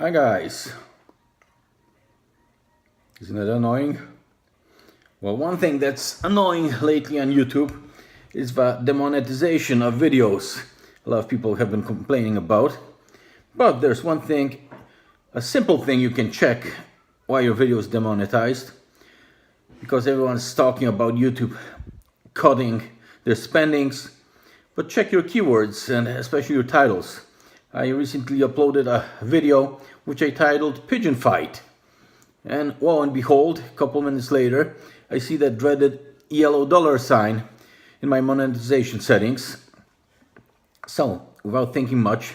Hi guys, isn't it annoying? Well, one thing that's annoying lately on YouTube is the demonetization of videos. A lot of people have been complaining about. But there's one thing, a simple thing you can check why your video is demonetized. Because everyone's talking about YouTube cutting their spendings. But check your keywords and especially your titles. I recently uploaded a video which I titled Pigeon Fight. And lo and behold, a couple minutes later, I see that dreaded yellow $sign in my monetization settings. So, without thinking much,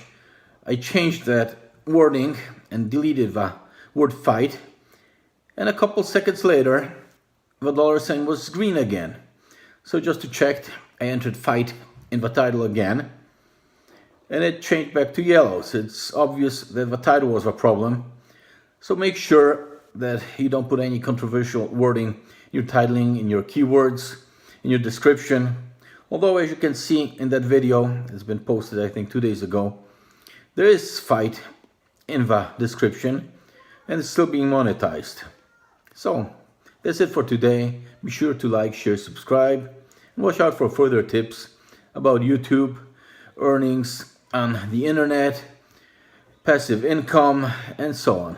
I changed that wording and deleted the word fight. And a couple seconds later, the $sign was green again. So just to check, I entered fight in the title again. And it changed back to yellow. So it's obvious that the title was a problem. So make sure that you don't put any controversial wording in your titling, in your keywords, in your description. Although, as you can see in that video, it's been posted I think 2 days ago, there is fight in the description and it's still being monetized. So that's it for today. Be sure to like, share, subscribe, and watch out for further tips about YouTube, earnings on the internet, passive income, and so on.